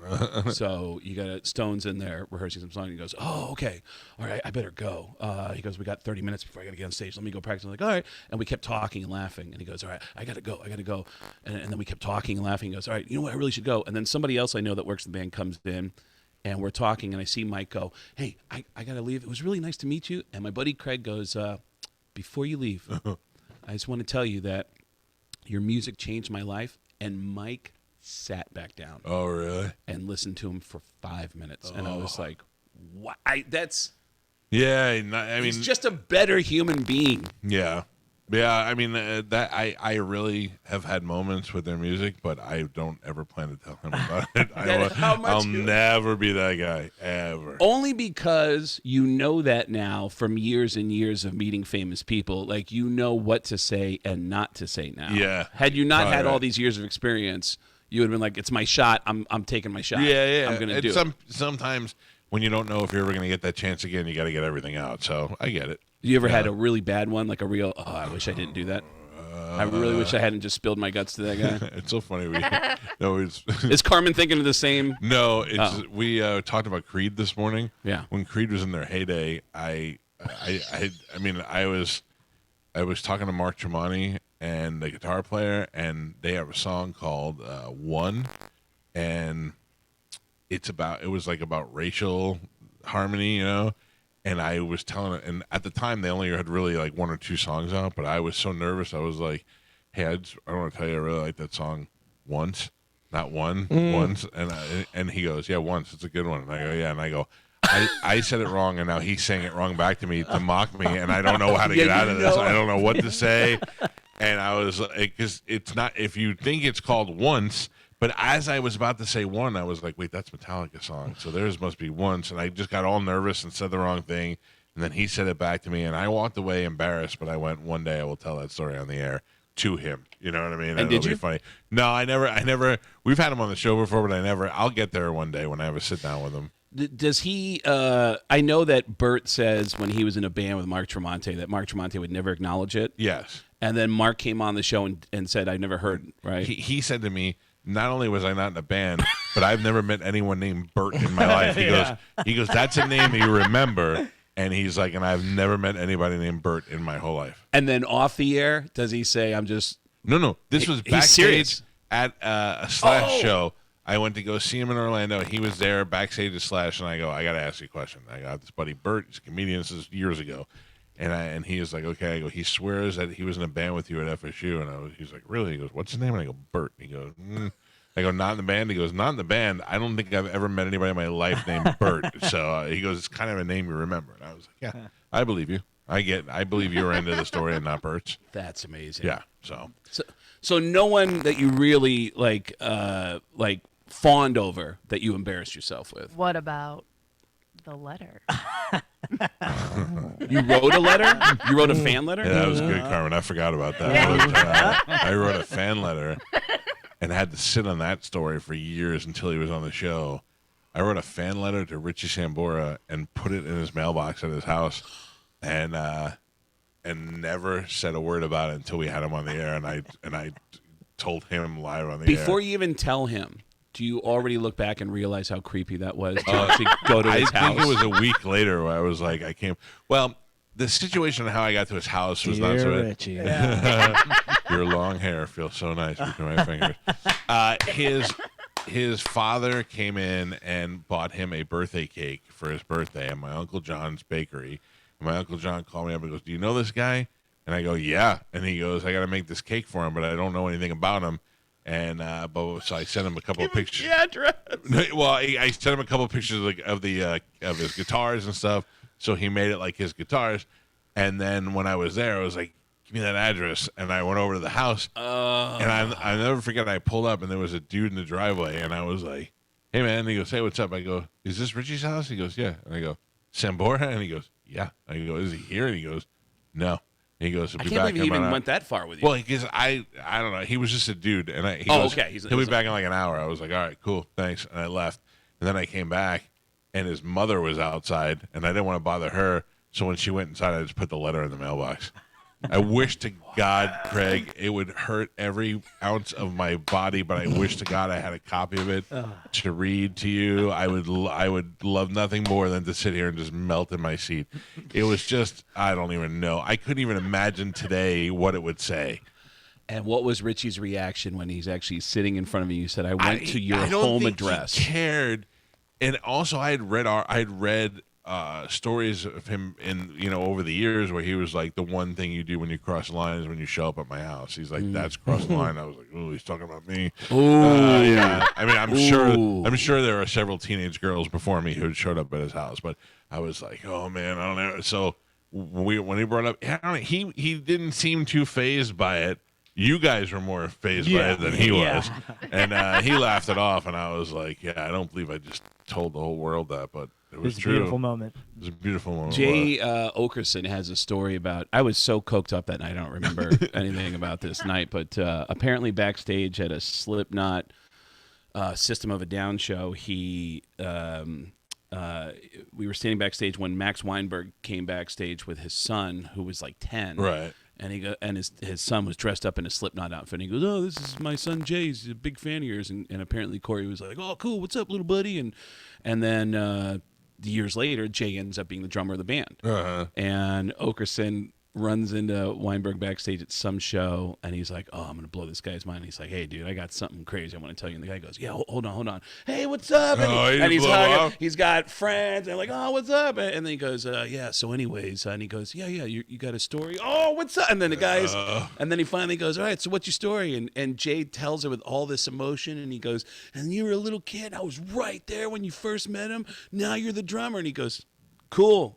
So you got Stone's in there rehearsing some songs." He goes, "Oh, okay, all right, I better go." He goes, "We got 30 minutes before I got to get on stage. Let me go practice." I'm like, "All right," and we kept talking and laughing. And he goes, "All right, I gotta go. And then we kept talking and laughing. He goes, "All right, you know what? I really should go." And then somebody else I know that works in the band comes in. And we're talking, and I see Mike go, "Hey, I got to leave. It was really nice to meet you." And my buddy Craig goes, "Before you leave, I just want to tell you that your music changed my life." And Mike sat back down. Oh, really? And listened to him for 5 minutes. And I was like, "What? Yeah, I mean, he's just a better human being." Yeah. Yeah, I mean, that I really have had moments with their music, but I don't ever plan to tell him about it. I'll never be that guy, ever. Only because you know that now from years and years of meeting famous people. Like, you know what to say and not to say now. Yeah. Had you not had all these years of experience, you would have been like, "It's my shot. I'm taking my shot. Yeah. I'm going to do it." Sometimes when you don't know if you're ever going to get that chance again, you got to get everything out. So I get it. You ever had a really bad one, like a real, "Oh, I wish I didn't do that. I really wish I hadn't just spilled my guts to that guy"? It's so funny. Is Carmen thinking of the same? No, we talked about Creed this morning. Yeah. When Creed was in their heyday, I mean, I was talking to Mark Tremonti and the guitar player, and they have a song called "One," and it was about racial harmony, you know. And I was telling it, and at the time they only had really like 1 or 2 songs out, but I was so nervous. I was like, "Hey, I want to tell you, I really like that song once, not one, once." And he goes, "Yeah, once. It's a good one." And I go, "Yeah." And I go, I said it wrong, and now he's saying it wrong back to me to mock me, and I don't know how to get out of this. I don't know what to say. And I was like, because it's not, if you think it's called Once. But as I was about to say "One," I was like, "Wait, that's Metallica song. So theirs must be Once." And I just got all nervous and said the wrong thing. And then he said it back to me, and I walked away embarrassed. But I went, one day I will tell that story on the air to him. You know what I mean? And did you? Be funny. No, I never. We've had him on the show before, but I'll get there one day when I have a sit down with him. Does he? I know that Bert says when he was in a band with Mark Tremonti that Mark Tremonti would never acknowledge it. Yes. And then Mark came on the show and said, "I've never heard." Right? He said to me, not only was I not in a band, but I've never met anyone named Bert in my life. He goes, "That's a name you remember." And he's like, "And I've never met anybody named Bert in my whole life." And then off the air, does he say, "I'm just"? No. This was He's backstage serious. at a Slash show. I went to go see him in Orlando. He was there backstage at Slash, and I go, "I got to ask you a question. I got this buddy Bert. He's a comedian. This is years ago." And he is like, "Okay." I go, "He swears that he was in a band with you at FSU." And he's like, "Really?" He goes, "What's his name?" And I go, "Bert." And he goes, I go, "Not in the band?" He goes, "Not in the band. I don't think I've ever met anybody in my life named Bert." So he goes, "It's kind of a name you remember." And I was like, "Yeah, I believe you. I believe you're into the story and not Bert's." That's amazing. Yeah. So no one that you really like fawned over that you embarrassed yourself with. What about the letter? You wrote a letter? You wrote a fan letter? Yeah, that was good, Carmen. I forgot about that. I wrote a fan letter and had to sit on that story for years until he was on the show. I wrote a fan letter to Richie Sambora and put it in his mailbox at his house, and never said a word about it until we had him on the air, and I told him live on the air. Before you even tell him, do you already look back and realize how creepy that was to actually go to his house? I think it was a week later where I was like, I can't. Well, the situation of how I got to his house was not so. Richie. Your long hair feels so nice between my fingers. His father came in and bought him a birthday cake for his birthday at my Uncle John's bakery. And my Uncle John called me up and goes, "Do you know this guy?" And I go, "Yeah." And he goes, "I got to make this cake for him, but I don't know anything about him." And so I sent him a couple of pictures. The address. Well, I sent him a couple of pictures of his guitars and stuff. So he made it like his guitars. And then when I was there, I was like, "Give me that address." And I went over to the house. And I never forget, I pulled up and there was a dude in the driveway. And I was like, "Hey, man." And he goes, "Hey, what's up?" I go, "Is this Richie's house?" He goes, "Yeah." And I go, "Sambora?" And he goes, "Yeah." I go, "Is he here?" And he goes, "No." And he goes, I can't believe he even went that far with you. Well, because I don't know. He was just a dude. And he goes, okay. He'll be back in like an hour. I was like, "All right, cool. Thanks." And I left. And then I came back and his mother was outside and I didn't want to bother her. So when she went inside, I just put the letter in the mailbox. I wish to God, Craig, it would hurt every ounce of my body, but I wish to God I had a copy of it to read to you. I would love nothing more than to sit here and just melt in my seat. It was just, I don't even know. I couldn't even imagine today what it would say. And what was Richie's reaction when he's actually sitting in front of you? You said, "I went to your I don't home think address." He cared, and also I had read stories of him over the years where he was like, the one thing you do when you cross the line is when you show up at my house. He's like, that's cross the line. I was like, oh, he's talking about me. Yeah. I mean, I'm sure there are several teenage girls before me who showed up at his house, but I was like, oh man, I don't know. So when he brought up, he didn't seem too fazed by it. You guys were more fazed by it than he was. And he laughed it off, and I was like, yeah, I don't believe I just told the whole world that, but it was true. A beautiful moment. It was a beautiful moment. Jay Okerson has a story about, I was so coked up that night, I don't remember anything about this night, but apparently backstage at a Slipknot System of a Down show, we were standing backstage when Max Weinberg came backstage with his son, who was like 10. Right. And his son was dressed up in a Slipknot outfit. And he goes, "Oh, this is my son Jay. He's a big fan of yours." And apparently Corey was like, "Oh, cool. What's up, little buddy?" And then years later, Jay ends up being the drummer of the band. Uh-huh. And Okerson runs into Weinberg backstage at some show, and he's like, "Oh, I'm gonna blow this guy's mind." And he's like, "Hey, dude, I got something crazy I want to tell you." And the guy goes, "Yeah, hold on. Hey, what's up?" And he's hugging. He's got friends, and like, "Oh, what's up?" And then he goes, "Yeah. So, anyways," and he goes, "Yeah, you got a story? Oh, what's up?" And then the guys, and then he finally goes, "All right, so what's your story?" And Jay tells her with all this emotion, and he goes, "And you were a little kid. I was right there when you first met him. Now you're the drummer." And he goes, "Cool."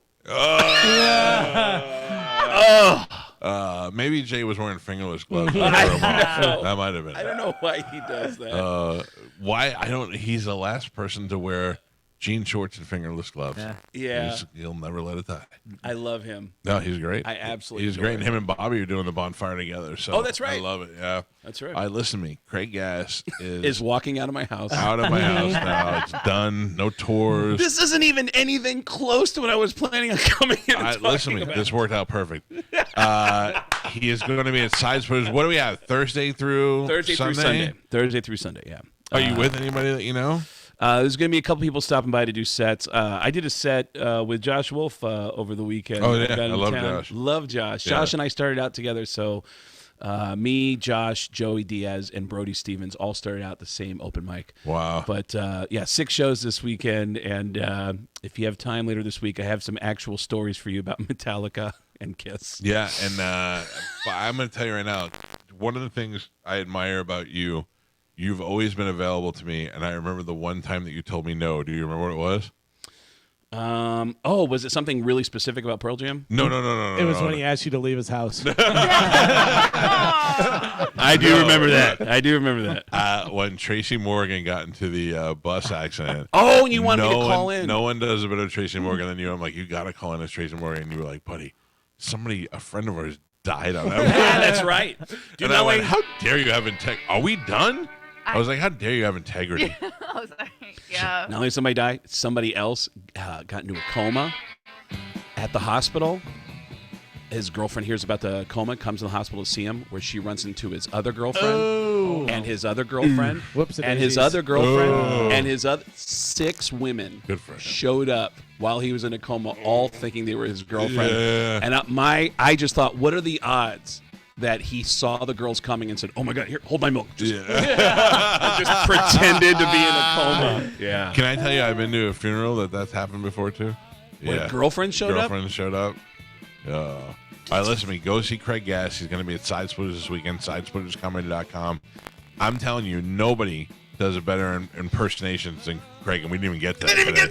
Maybe Jay was wearing fingerless gloves. That might have been. I don't know why he does that. Why? He's the last person to wear jean shorts and fingerless gloves. Yeah. He'll never let it die. I love him. No, he's great. I absolutely He's adore great. And him. him and Bobby are doing the bonfire together. So Oh, that's right. I love it. Yeah. That's right. All right, listen to me. Craig Gass Is walking out of my house. out of my house now. It's done. No tours. This isn't even anything close to what I was planning on coming in and talking Listen to me. about. This worked out perfect. He is going to be at Side Splitters. What do we have? Thursday through Sunday? Thursday through Sunday, yeah. Are you with anybody that you know? There's going to be a couple people stopping by to do sets. I did a set with Josh Wolf over the weekend. Oh, yeah. Got I into love town. Josh. Love Josh. Yeah. Josh and I started out together, so me, Josh, Joey Diaz, and Brody Stevens all started out the same open mic. Wow. But, 6 shows this weekend, and if you have time later this week, I have some actual stories for you about Metallica and Kiss. Yeah, and I'm going to tell you right now, one of the things I admire about you, you've always been available to me, and I remember the one time that you told me no. Do you remember what it was? Was it something really specific about Pearl Jam? No. It was when he asked you to leave his house. I do remember that. When Tracy Morgan got into the bus accident. Oh, and you wanted me to call in. No one does a better Tracy Morgan than you. I'm like, you got to call in as Tracy Morgan. And you were like, buddy, a friend of ours died on that. Yeah, that's right. And I went, how dare you have integrity? Are we done? I was like, how dare you have integrity? I was like, yeah. Not only did somebody die, somebody else got into a coma at the hospital. His girlfriend hears about the coma, comes to the hospital to see him, where she runs into his other girlfriend and his other girlfriend and his other girlfriend and his other 6 women Good for him. showed up while he was in a coma, all thinking they were his girlfriend. Yeah. And I just thought, what are the odds that he saw the girls coming and said, "Oh my God, here, hold my milk." Just pretended to be in a coma. Yeah. Can I tell you, I've been to a funeral that's happened before too. When a girlfriend showed up? Girlfriend showed up. All right, listen to me. Go see Craig Gass. He's going to be at Side Splitters this weekend. SidesplittersComedy.com. I'm telling you, nobody does a better impersonations than Craig, and we didn't even get to that. We didn't even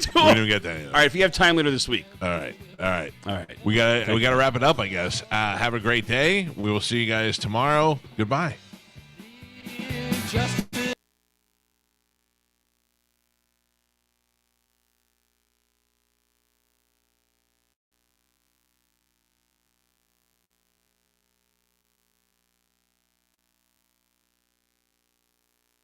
get to that. All right, if you have time later this week. All right. We gotta wrap it up, I guess. Have a great day. We will see you guys tomorrow. Goodbye. Just